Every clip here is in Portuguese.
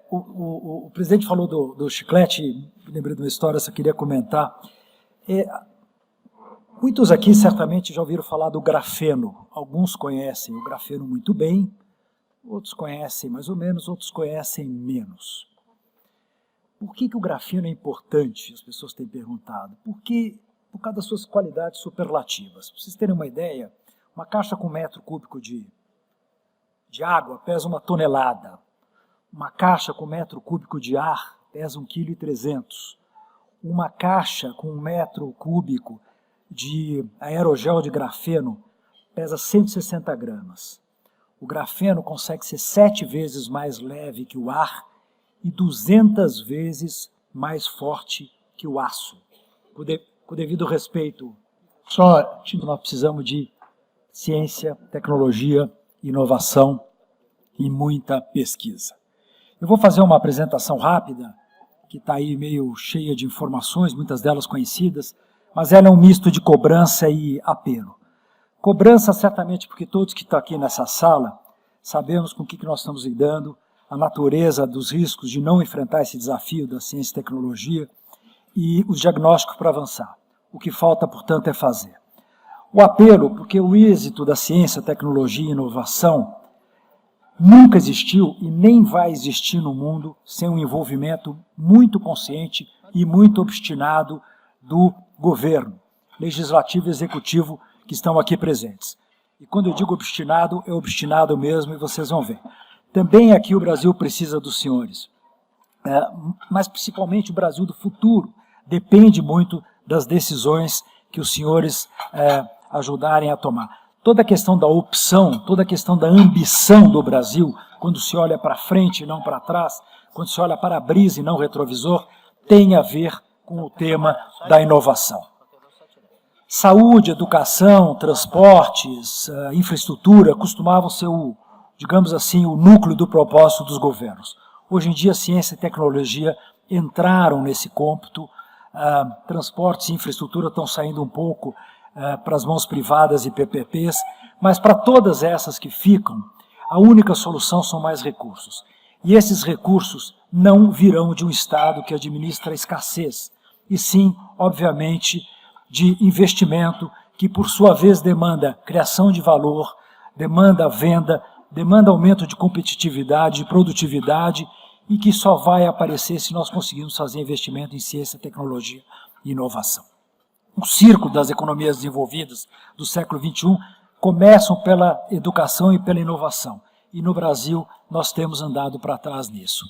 O presidente falou do chiclete, lembrei de uma história, só queria comentar. Muitos aqui certamente já ouviram falar do grafeno. Alguns conhecem o grafeno muito bem, outros conhecem mais ou menos, outros conhecem menos. Por que o grafeno é importante? As pessoas têm perguntado. Por causa das suas qualidades superlativas. Para vocês terem uma ideia, uma caixa com 1 metro cúbico de água pesa 1 tonelada. Uma caixa com 1 metro cúbico de ar pesa 1,3 kg. Uma caixa com 1 metro cúbico de aerogel de grafeno pesa 160 gramas. O grafeno consegue ser 7 vezes mais leve que o ar e 200 vezes mais forte que o aço. Com devido respeito, nós precisamos de ciência, tecnologia, inovação e muita pesquisa. Eu vou fazer uma apresentação rápida, que está aí meio cheia de informações, muitas delas conhecidas, mas ela é um misto de cobrança e apelo. Cobrança, certamente, porque todos que estão aqui nessa sala sabemos com o que nós estamos lidando, a natureza dos riscos de não enfrentar esse desafio da ciência e tecnologia e os diagnósticos para avançar. O que falta, portanto, é fazer. O apelo, porque o êxito da ciência, tecnologia e inovação nunca existiu e nem vai existir no mundo sem um envolvimento muito consciente e muito obstinado do governo, legislativo e executivo que estão aqui presentes. E quando eu digo obstinado, é obstinado mesmo e vocês vão ver. Também aqui o Brasil precisa dos senhores, mas principalmente o Brasil do futuro depende muito das decisões que os senhores ajudarem a tomar. Toda a questão da opção, toda a questão da ambição do Brasil, quando se olha para frente e não para trás, quando se olha para a brisa e não retrovisor, tem a ver com o tema da inovação. Saúde, educação, transportes, infraestrutura costumavam ser digamos assim, o núcleo do propósito dos governos. Hoje em dia, ciência e tecnologia entraram nesse cômputo, transportes e infraestrutura estão saindo um pouco para as mãos privadas e PPPs, mas para todas essas que ficam, a única solução são mais recursos. E esses recursos não virão de um Estado que administra a escassez, e sim, obviamente, de investimento que, por sua vez, demanda criação de valor, demanda venda, demanda aumento de competitividade, de produtividade, e que só vai aparecer se nós conseguirmos fazer investimento em ciência, tecnologia e inovação. O círculo das economias desenvolvidas do século XXI começam pela educação e pela inovação, e no Brasil nós temos andado para trás nisso.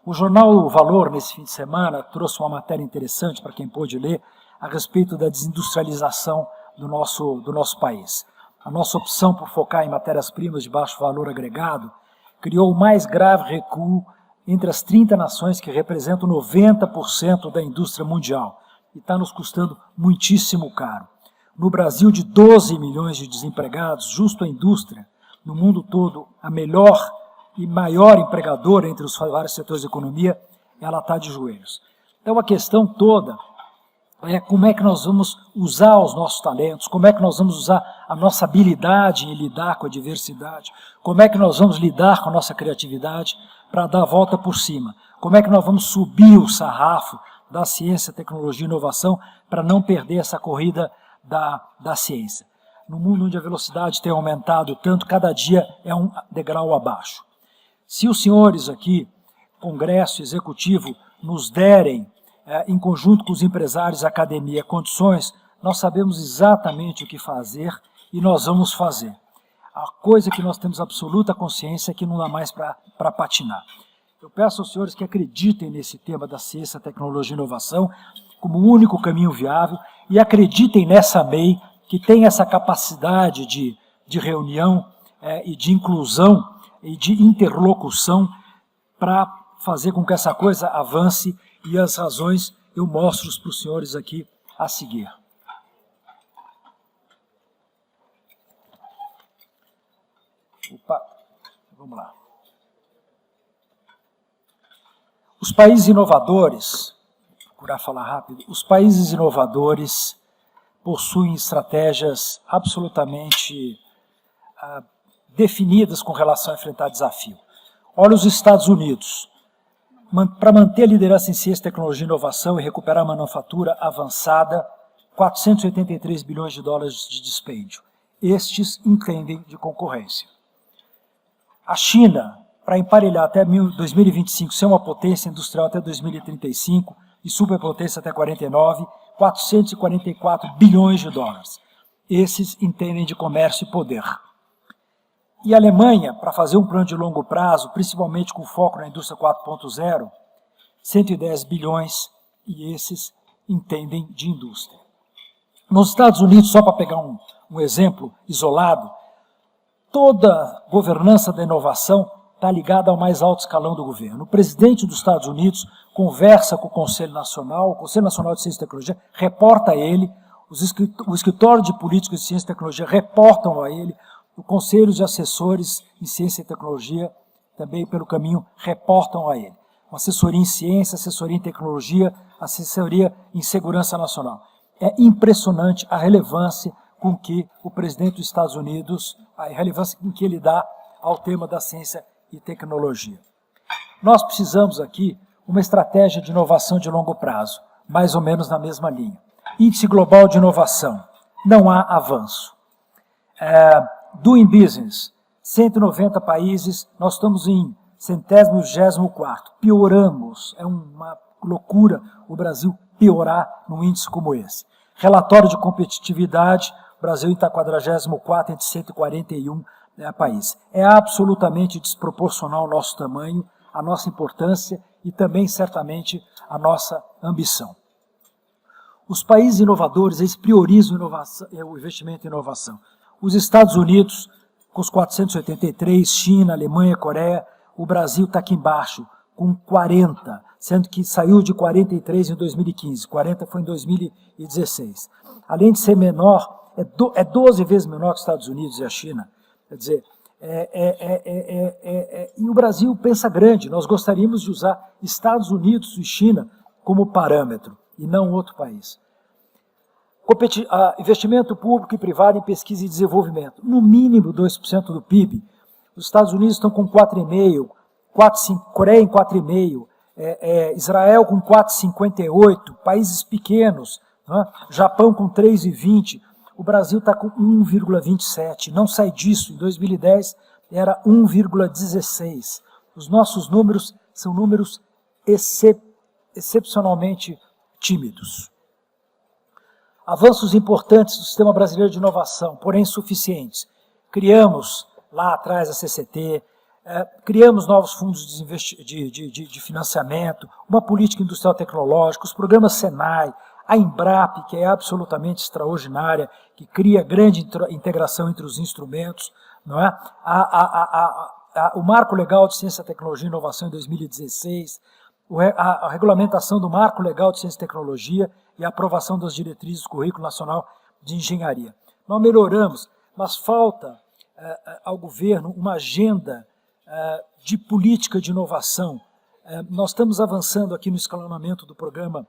O jornal O Valor, nesse fim de semana, trouxe uma matéria interessante para quem pôde ler a respeito da desindustrialização do nosso país. A nossa opção por focar em matérias-primas de baixo valor agregado criou o mais grave recuo entre as 30 nações que representam 90% da indústria mundial e está nos custando muitíssimo caro. No Brasil, de 12 milhões de desempregados, justo a indústria, no mundo todo, a melhor e maior empregadora entre os vários setores da economia, ela está de joelhos. Então a questão toda como é que nós vamos usar os nossos talentos, como é que nós vamos usar a nossa habilidade em lidar com a diversidade, como é que nós vamos lidar com a nossa criatividade para dar a volta por cima, como é que nós vamos subir o sarrafo da ciência, tecnologia e inovação para não perder essa corrida da ciência. No mundo onde a velocidade tem aumentado tanto, cada dia é um degrau abaixo. Se os senhores aqui, Congresso Executivo, nos derem em conjunto com os empresários e a academia, condições, nós sabemos exatamente o que fazer e nós vamos fazer. A coisa que nós temos absoluta consciência é que não dá mais para patinar. Eu peço aos senhores que acreditem nesse tema da ciência, tecnologia e inovação como o único caminho viável e acreditem nessa MEI que tem essa capacidade de reunião e de inclusão e de interlocução para fazer com que essa coisa avance. E as razões eu mostro para os senhores aqui a seguir. Vamos lá. Os países inovadores, vou procurar falar rápido, os países inovadores possuem estratégias absolutamente definidas com relação a enfrentar desafio. Olha os Estados Unidos. Para manter a liderança em ciência, tecnologia e inovação e recuperar a manufatura avançada, 483 bilhões de dólares de dispêndio. Estes entendem de concorrência. A China, para emparelhar até 2025, ser uma potência industrial até 2035 e superpotência até 49, 444 bilhões de dólares. Esses entendem de comércio e poder. E a Alemanha, para fazer um plano de longo prazo, principalmente com foco na indústria 4.0, 110 bilhões, e esses entendem de indústria. Nos Estados Unidos, só para pegar um exemplo isolado, toda governança da inovação está ligada ao mais alto escalão do governo. O presidente dos Estados Unidos conversa com o Conselho Nacional de Ciência e Tecnologia reporta a ele, o escritório de políticas de ciência e tecnologia reportam a ele, o Conselho de Assessores em Ciência e Tecnologia, também pelo caminho, reportam a ele. Uma assessoria em ciência, assessoria em tecnologia, assessoria em segurança nacional. É impressionante a relevância com que o presidente dos Estados Unidos, a relevância com que ele dá ao tema da ciência e tecnologia. Nós precisamos aqui uma estratégia de inovação de longo prazo, mais ou menos na mesma linha. Índice Global de Inovação, não há avanço. Doing Business, 190 países, nós estamos em 124º, pioramos, é uma loucura o Brasil piorar num índice como esse. Relatório de competitividade, o Brasil está 44º entre 141 países. É absolutamente desproporcional o nosso tamanho, a nossa importância e também, certamente, a nossa ambição. Os países inovadores, eles priorizam o investimento em inovação. Os Estados Unidos, com os 483, China, Alemanha, Coreia, o Brasil está aqui embaixo, com 40, sendo que saiu de 43 em 2015, 40 foi em 2016. Além de ser menor, é 12 vezes menor que os Estados Unidos e a China. Quer dizer, e o Brasil pensa grande, nós gostaríamos de usar Estados Unidos e China como parâmetro, e não outro país. Investimento público e privado em pesquisa e desenvolvimento, no mínimo 2% do PIB. Os Estados Unidos estão com 4,5%, Coreia em 4,5%, Israel com 4,58%, países pequenos, né? Japão com 3,20%, o Brasil está com 1,27%, não sai disso, em 2010 era 1,16%. Os nossos números são números excepcionalmente tímidos. Avanços importantes do Sistema Brasileiro de Inovação, porém insuficientes. Criamos lá atrás a CCT, criamos novos fundos de financiamento, uma política industrial tecnológica, os programas Senai, a Embrap, que é absolutamente extraordinária, que cria grande integração entre os instrumentos, não é? O Marco Legal de Ciência, Tecnologia e Inovação em 2016, a regulamentação do Marco Legal de Ciência e Tecnologia e a aprovação das diretrizes do Currículo Nacional de Engenharia. Nós melhoramos, mas falta ao governo uma agenda de política de inovação. Nós estamos avançando aqui no escalonamento do programa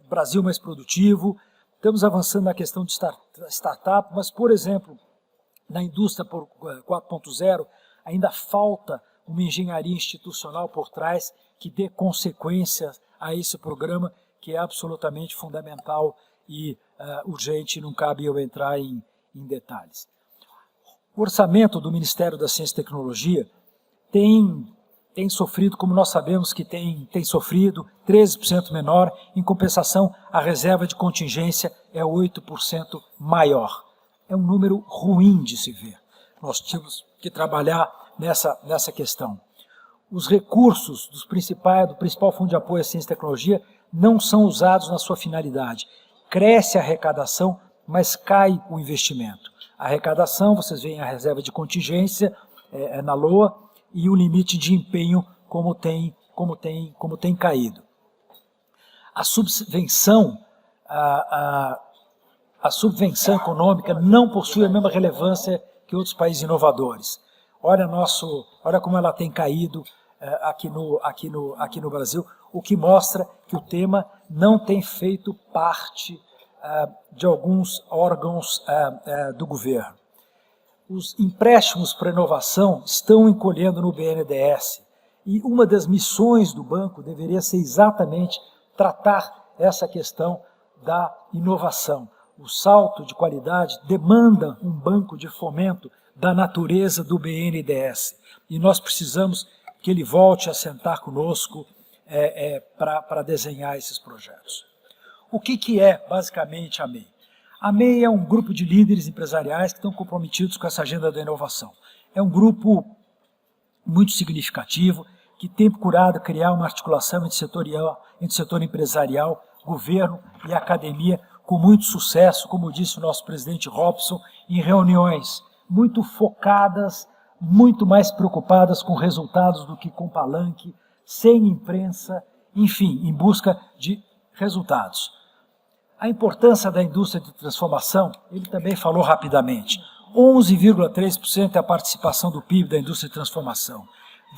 Brasil Mais Produtivo, estamos avançando na questão de startup, mas, por exemplo, na indústria 4.0, ainda falta uma engenharia institucional por trás que dê consequências a esse programa, que é absolutamente fundamental e urgente, não cabe eu entrar em detalhes. O orçamento do Ministério da Ciência e Tecnologia tem sofrido, como nós sabemos que tem sofrido, 13% menor, em compensação, a reserva de contingência é 8% maior. É um número ruim de se ver. Nós temos que trabalhar nessa questão. Os recursos do principal Fundo de Apoio à Ciência e Tecnologia não são usados na sua finalidade. Cresce a arrecadação, mas cai o investimento. A arrecadação, vocês veem a reserva de contingência na LOA, e o limite de empenho como tem caído. A subvenção econômica não possui a mesma relevância que outros países inovadores. Olha como ela tem caído aqui no Brasil, o que mostra que o tema não tem feito parte de alguns órgãos do governo. Os empréstimos para inovação estão encolhendo no BNDES. E uma das missões do banco deveria ser exatamente tratar essa questão da inovação. O salto de qualidade demanda um banco de fomento da natureza do BNDES. E nós precisamos que ele volte a sentar conosco para desenhar esses projetos. O que é basicamente a MEI? A MEI é um grupo de líderes empresariais que estão comprometidos com essa agenda da inovação. É um grupo muito significativo, que tem procurado criar uma articulação entre setor empresarial, governo e academia, com muito sucesso, como disse o nosso presidente Robson, em reuniões muito focadas, muito mais preocupadas com resultados do que com palanque, sem imprensa, enfim, em busca de resultados. A importância da indústria de transformação, ele também falou rapidamente. 11,3% é a participação do PIB da indústria de transformação.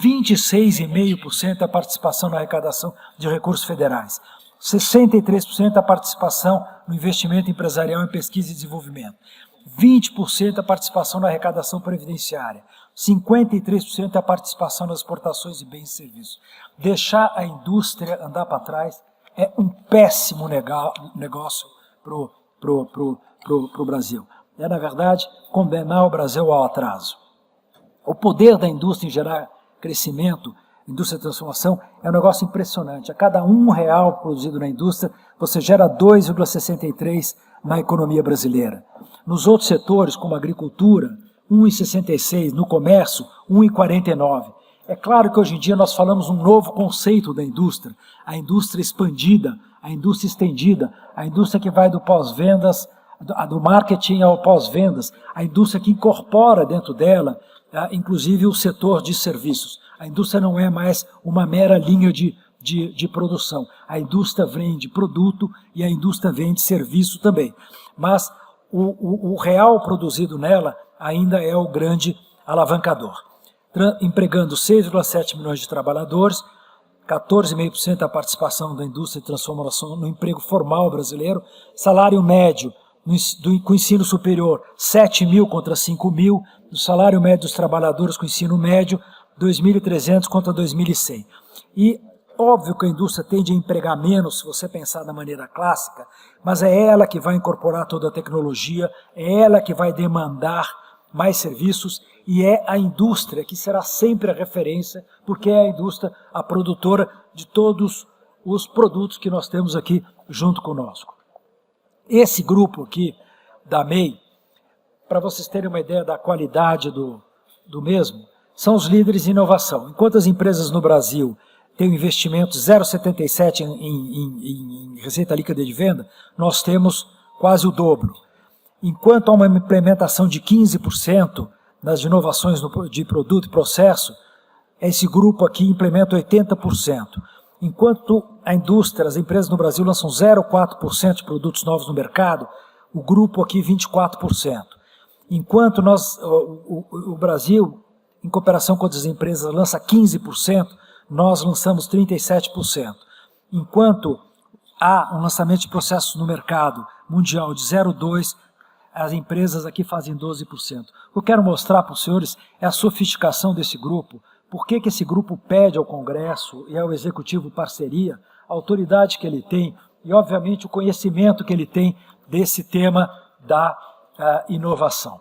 26,5% é a participação na arrecadação de recursos federais. 63% a participação no investimento empresarial em pesquisa e desenvolvimento. 20% a participação na arrecadação previdenciária. 53% a participação nas exportações de bens e serviços. Deixar a indústria andar para trás é um péssimo negócio para o Brasil. É, na verdade, condenar o Brasil ao atraso. O poder da indústria em gerar crescimento, indústria de transformação, é um negócio impressionante. A cada R$1 produzido na indústria, você gera 2,63 na economia brasileira. Nos outros setores, como a agricultura, 1,66, no comércio, 1,49. É claro que hoje em dia nós falamos um novo conceito da indústria, a indústria expandida, a indústria estendida, a indústria que vai do pós-vendas, do marketing ao pós-vendas, a indústria que incorpora dentro dela, inclusive o setor de serviços. A indústria não é mais uma mera linha de produção. A indústria vende produto e a indústria vende serviço também. Mas o real produzido nela ainda é o grande alavancador. Empregando 6,7 milhões de trabalhadores, 14,5% a participação da indústria de transformação no emprego formal brasileiro, salário médio com ensino superior 7 mil contra 5 mil, o salário médio dos trabalhadores com ensino médio 2.300 contra 2.100. E óbvio que a indústria tende a empregar menos, se você pensar da maneira clássica, mas é ela que vai incorporar toda a tecnologia, é ela que vai demandar mais serviços, e é a indústria que será sempre a referência, porque é a indústria a produtora de todos os produtos que nós temos aqui junto conosco. Esse grupo aqui da MEI, para vocês terem uma ideia da qualidade do mesmo, são os líderes em inovação. Enquanto as empresas no Brasil têm um investimento 0,77 em receita líquida de venda, nós temos quase o dobro. Enquanto há uma implementação de 15% nas inovações de produto e processo, esse grupo aqui implementa 80%. Enquanto a indústria, as empresas no Brasil lançam 0,4% de produtos novos no mercado, o grupo aqui 24%. Enquanto o Brasil, em cooperação com outras empresas, lança 15%, nós lançamos 37%. Enquanto há um lançamento de processos no mercado mundial de 0,2%, as empresas aqui fazem 12%. O que eu quero mostrar para os senhores é a sofisticação desse grupo, por que esse grupo pede ao Congresso e ao Executivo parceria, a autoridade que ele tem e, obviamente, o conhecimento que ele tem desse tema da inovação.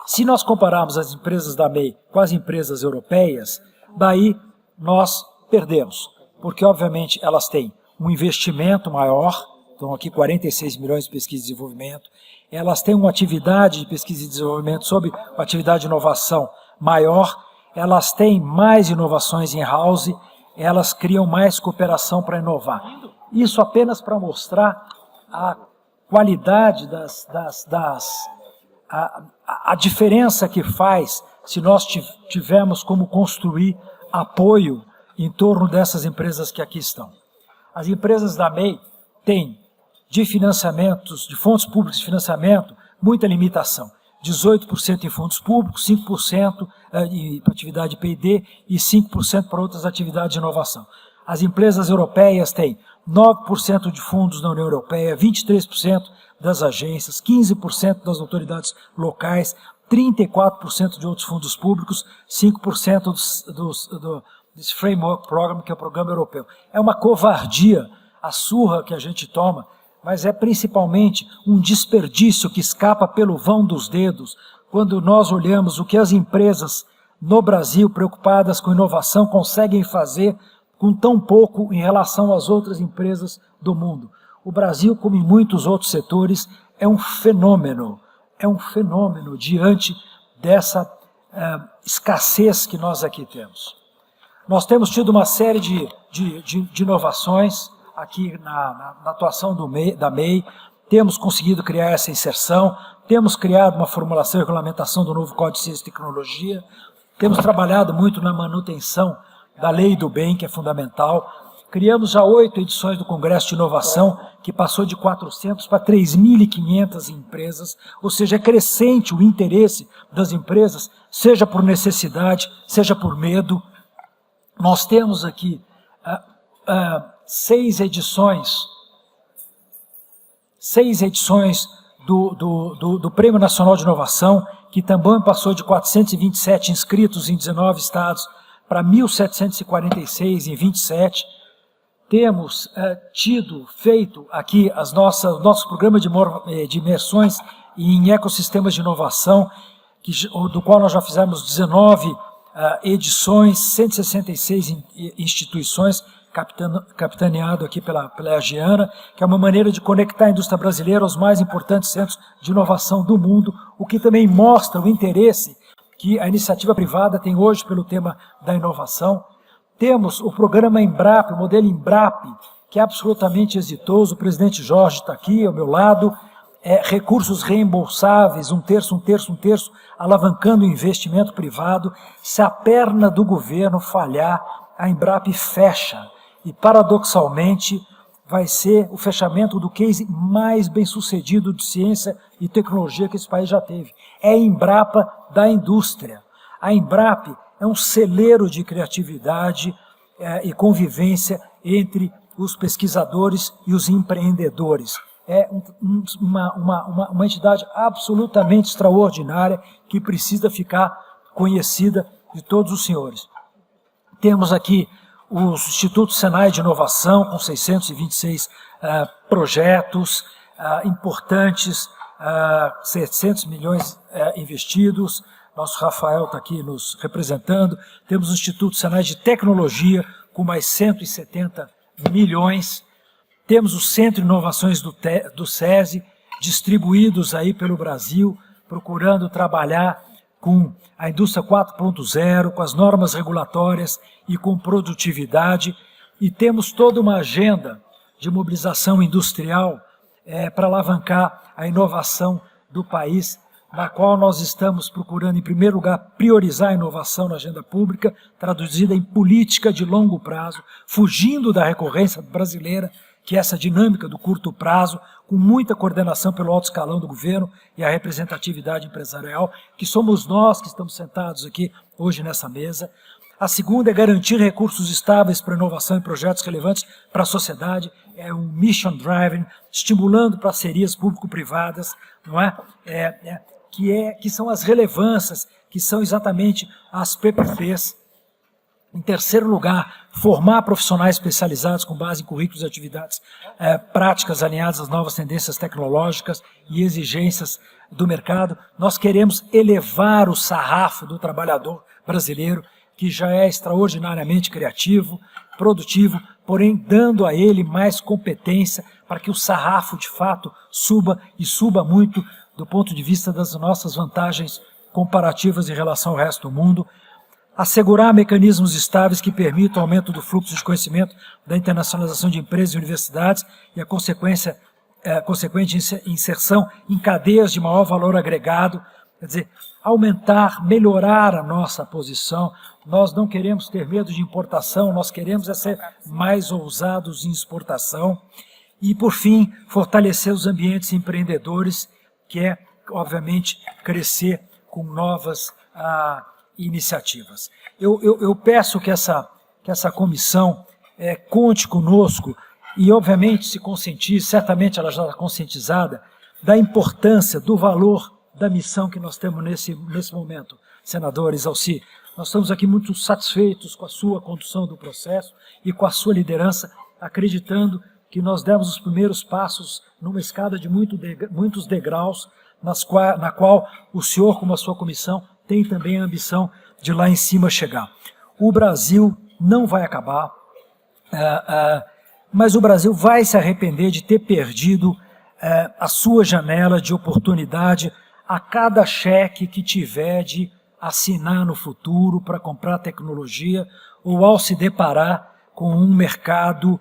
Se nós compararmos as empresas da MEI com as empresas europeias, daí nós perdemos, porque, obviamente, elas têm um investimento maior, estão aqui 46 milhões de pesquisa e desenvolvimento, elas têm uma atividade de pesquisa e desenvolvimento sobre uma atividade de inovação maior, elas têm mais inovações in-house, elas criam mais cooperação para inovar. Isso apenas para mostrar a qualidade a diferença que faz se nós tivermos como construir apoio em torno dessas empresas que aqui estão. As empresas da MEI têm de financiamentos, de fontes públicas de financiamento, muita limitação. 18% em fundos públicos, 5% para atividade de P&D e 5% para outras atividades de inovação. As empresas europeias têm 9% de fundos na União Europeia, 23% das agências, 15% das autoridades locais, 34% de outros fundos públicos, 5% desse Framework Program, que é o programa europeu. É uma covardia a surra que a gente toma, mas é principalmente um desperdício que escapa pelo vão dos dedos quando nós olhamos o que as empresas no Brasil, preocupadas com inovação, conseguem fazer com tão pouco em relação às outras empresas do mundo. O Brasil, como em muitos outros setores, é um fenômeno diante dessa escassez que nós aqui temos. Nós temos tido uma série de inovações aqui na atuação da MEI, temos conseguido criar essa inserção, temos criado uma formulação e regulamentação do novo Código de Ciência e Tecnologia, temos trabalhado muito na manutenção da lei do bem, que é fundamental. Criamos já 8 edições do Congresso de Inovação, que passou de 400 para 3.500 empresas, ou seja, é crescente o interesse das empresas, seja por necessidade, seja por medo. Nós temos aqui 6 edições do Prêmio Nacional de Inovação, que também passou de 427 inscritos em 19 estados para 1.746 em 27. Temos feito aqui nosso programa de imersões em ecossistemas de inovação, do qual nós já fizemos 19 edições, 166 instituições, capitaneado aqui pela Giana, que é uma maneira de conectar a indústria brasileira aos mais importantes centros de inovação do mundo, o que também mostra o interesse que a iniciativa privada tem hoje pelo tema da inovação. Temos o programa Embrap, o modelo Embrap, que é absolutamente exitoso. O presidente Jorge está aqui ao meu lado, recursos reembolsáveis, um terço, alavancando o investimento privado. Se a perna do governo falhar, a Embrap fecha. E, paradoxalmente, vai ser o fechamento do case mais bem-sucedido de ciência e tecnologia que esse país já teve. É a Embrapa da indústria. A Embrap é um celeiro de criatividade e convivência entre os pesquisadores e os empreendedores. É uma entidade absolutamente extraordinária que precisa ficar conhecida de todos os senhores. Temos aqui o Instituto Senai de Inovação, com 626 projetos importantes, 700 milhões investidos. Nosso Rafael está aqui nos representando. Temos o Instituto Senai de Tecnologia, com mais 170 milhões. Temos o Centro de Inovações do SESI, distribuídos aí pelo Brasil, procurando trabalhar com a indústria 4.0, com as normas regulatórias e com produtividade. E temos toda uma agenda de mobilização industrial para alavancar a inovação do país, na qual nós estamos procurando, em primeiro lugar, priorizar a inovação na agenda pública, traduzida em política de longo prazo, fugindo da recorrência brasileira, que é essa dinâmica do curto prazo, com muita coordenação pelo alto escalão do governo e a representatividade empresarial, que somos nós que estamos sentados aqui hoje nessa mesa. A segunda é garantir recursos estáveis para inovação e projetos relevantes para a sociedade, é um mission driving, estimulando parcerias público-privadas, não é? Que são as relevâncias, que são exatamente as PPPs. Em terceiro lugar, formar profissionais especializados com base em currículos e atividades práticas alinhadas às novas tendências tecnológicas e exigências do mercado. Nós queremos elevar o sarrafo do trabalhador brasileiro, que já é extraordinariamente criativo, produtivo, porém dando a ele mais competência para que o sarrafo, de fato, suba e suba muito do ponto de vista das nossas vantagens comparativas em relação ao resto do mundo. Assegurar mecanismos estáveis que permitam o aumento do fluxo de conhecimento, da internacionalização de empresas e universidades e a consequente inserção em cadeias de maior valor agregado, quer dizer, aumentar, melhorar a nossa posição. Nós não queremos ter medo de importação, nós queremos ser mais ousados em exportação. E, por fim, fortalecer os ambientes empreendedores, que é, obviamente, crescer com novas iniciativas. Eu peço que essa comissão conte conosco e, obviamente, se conscientize, certamente ela já está conscientizada, da importância, do valor da missão que nós temos nesse momento, senador Exalci. Nós estamos aqui muito satisfeitos com a sua condução do processo e com a sua liderança, acreditando que nós demos os primeiros passos numa escada de muitos degraus, na qual o senhor, como a sua comissão, tem também a ambição de lá em cima chegar. O Brasil não vai acabar, mas o Brasil vai se arrepender de ter perdido a sua janela de oportunidade a cada cheque que tiver de assinar no futuro para comprar tecnologia ou ao se deparar com um mercado,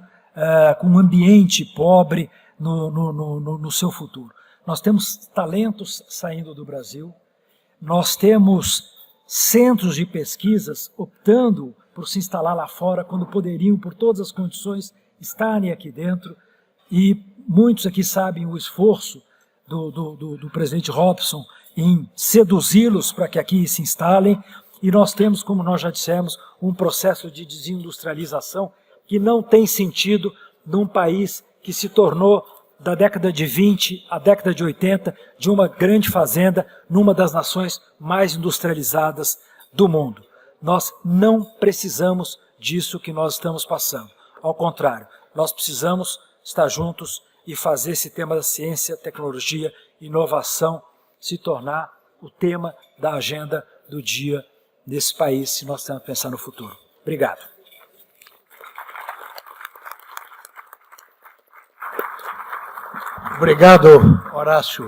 com um ambiente pobre no seu futuro. Nós temos talentos saindo do Brasil, nós temos centros de pesquisas optando por se instalar lá fora quando poderiam, por todas as condições, estarem aqui dentro, e muitos aqui sabem o esforço do presidente Robson em seduzi-los para que aqui se instalem, e nós temos, como nós já dissemos, um processo de desindustrialização que não tem sentido num país que se tornou, da década de 20 à década de 80, de uma grande fazenda numa das nações mais industrializadas do mundo. Nós não precisamos disso que nós estamos passando. Ao contrário, nós precisamos estar juntos e fazer esse tema da ciência, tecnologia, inovação se tornar o tema da agenda do dia desse país, se nós temos que pensar no futuro. Obrigado. Obrigado, Horácio.